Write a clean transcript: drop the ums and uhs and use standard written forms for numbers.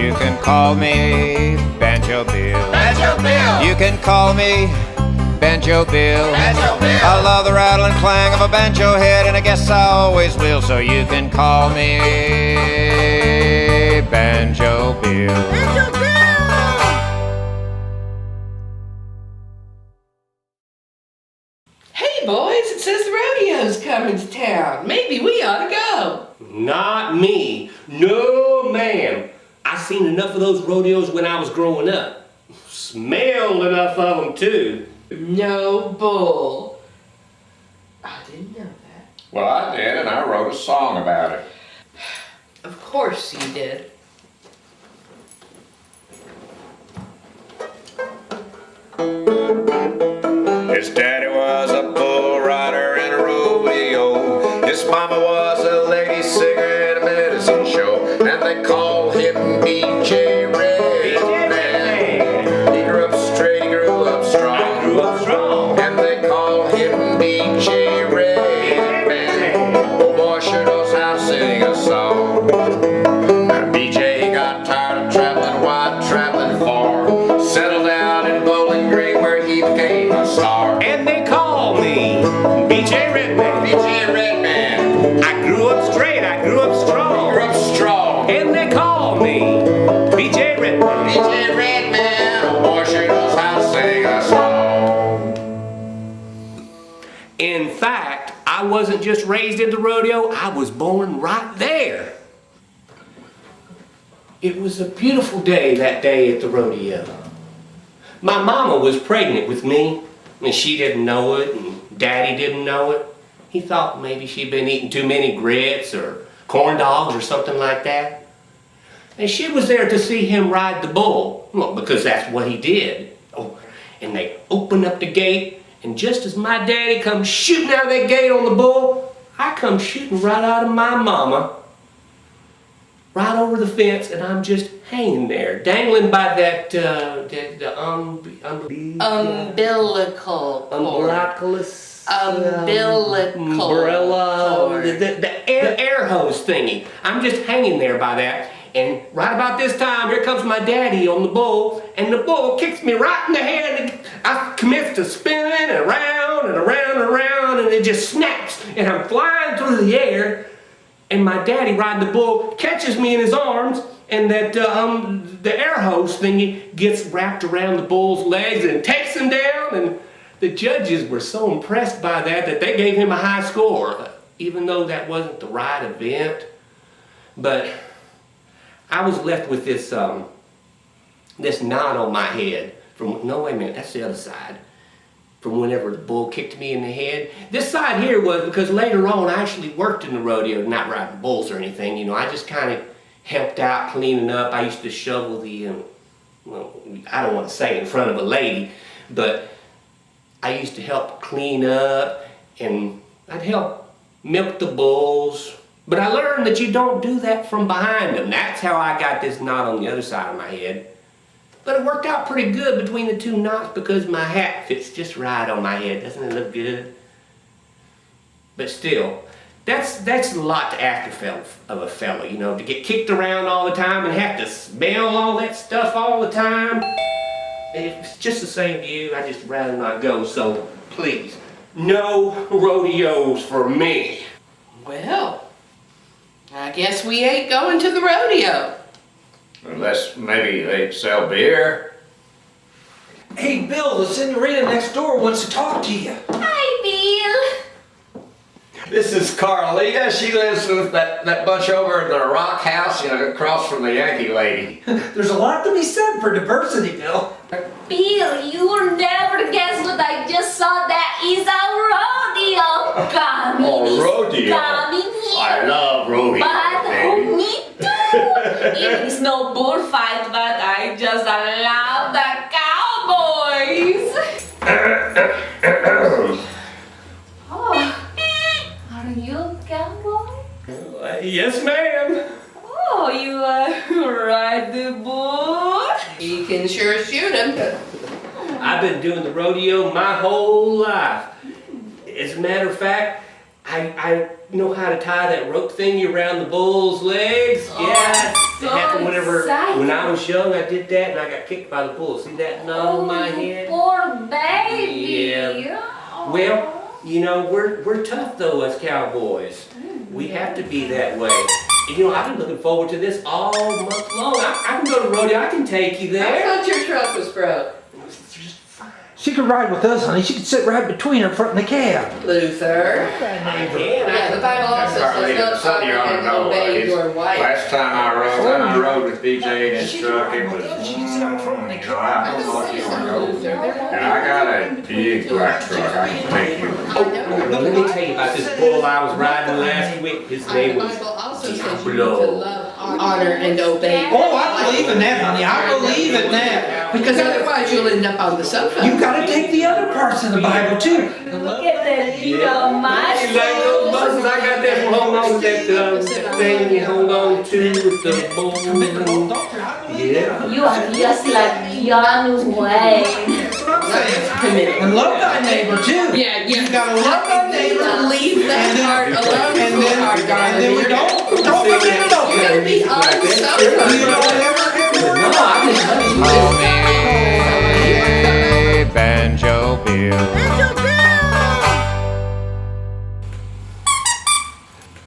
You can call me Banjo Bill. Banjo Bill! You can call me Banjo Bill. Banjo Bill! I love the rattle and clang of a banjo head, and I guess I always will. So you can call me Banjo Bill. Banjo Bill! Hey boys, it says the rodeo's coming to town. Maybe we ought to go. Not me. No, ma'am. I seen enough of those rodeos when I was growing up. Smelled enough of them too. No bull. I didn't know that. Well, I did, and I wrote a song about it. Of course you did. His daddy was a bull rider in a rodeo. His mama was a lady singer in a medicine show. And they called him B.J. Redman. He grew up straight, he grew up strong. Grew up strong. And they called him B.J. Redman. Oh boy, sure knows how to sing a song. Now B.J. he got tired of traveling wide, traveling far. Settled down in Bowling Green where he became a star. And they call me B.J. Redman. B.J. Redman. I grew up straight, I grew up strong. Grew up strong. And they call me B.J. Redman. B.J. Redman. Oh boy, sure knows how to sing a song. In fact, I wasn't just raised in the rodeo, I was born right there. It was a beautiful day that day at the rodeo. My mama was pregnant with me, and she didn't know it, and Daddy didn't know it. He thought maybe she'd been eating too many grits or corn dogs or something like that. And she was there to see him ride the bull, well, because that's what he did. Oh, and they opened up the gate, and just as my daddy comes shooting out of that gate on the bull, I come shooting right out of my mama, right over the fence, and I'm just hanging there, dangling by that, Umbilical cord. umbilicus, Umbilical umbrella, cord. the air hose thingy. I'm just hanging there by that, and right about this time, here comes my daddy on the bull, and the bull kicks me right in the head, and I commence to spinning and around and around and around, and it just snaps, and I'm flying through the air, and my daddy riding the bull catches me in his arms, and that the air hose thingy gets wrapped around the bull's legs and takes him down, and the judges were so impressed by that they gave him a high score, even though that wasn't the right event. But I was left with this this knot on my head from, no wait a minute, that's the other side, from whenever the bull kicked me in the head. This side here was because later on I actually worked in the rodeo, not riding bulls or anything, you know, I just kind of helped out cleaning up. I used to shovel the, well, I don't want to say in front of a lady, but I used to help clean up, and I'd help milk the bulls. But I learned that you don't do that from behind them. That's how I got this knot on the other side of my head. But it worked out pretty good between the two knots because my hat fits just right on my head. Doesn't it look good? But still, that's a lot to ask of a fella, you know, to get kicked around all the time and have to smell all that stuff all the time. If it's just the same to you, I'd just rather not go. So please, no rodeos for me. Well, I guess we ain't going to the rodeo. Unless maybe they sell beer. Hey, Bill, the senorita next door wants to talk to you. Hi, Bill. This is Carlita. She lives with that bunch over in the rock house, you know, across from the Yankee lady. There's a lot to be said for diversity, Bill. Bill, you will never guess what I just saw. That is a rodeo coming. Oh, rodeo. Coming here. I love rodeo, But baby. me too. Even it's no bullfight, but I just love the cowboys. Oh, are you a cowboy? Yes, ma'am. Oh, you ride the bull? You can sure shoot him. I've been doing the rodeo my whole life. As a matter of fact, I know how to tie that rope thingy around the bull's legs. Yes. so It happened whenever, exciting. when I was young, I did that and I got kicked by the bull. See that knot on my head? Poor baby. Yeah. Well, you know, we're tough though as cowboys. We have to be that way. And, you know, I've been looking forward to this all month long. I can go to Rodeo. I can take you I there. thought your truck was broke. She could ride with us, honey. She could sit right between her front and the cab. Luther. Yeah, The Bible also says, don't Son, you ought to honor and know, obey your wife. last time I rode with BJ in his truck, it was, She could sit out front and the you know, I don't know if you want to go. And I got a big black truck, I can take you. Oh, let me tell you about this bull I was riding last week. His name The was Bible also says you need to Diablo. love, honor, and obey. Oh, I believe in that, honey. I believe in that. Because otherwise you'll end up on the sofa. You gotta take the other parts of the Bible too. Look at that little mushroom. You like those buses? I got that from hold on to that thing you hold on to with the bull. Yeah. You are just like young Wayne. That's what I'm saying. And love thy neighbor too. Yeah. You gotta love thy neighbor. Leave that part alone. And then we don't forget it You're gonna be on the sofa. You don't ever No, I just Call me Banjo Bill.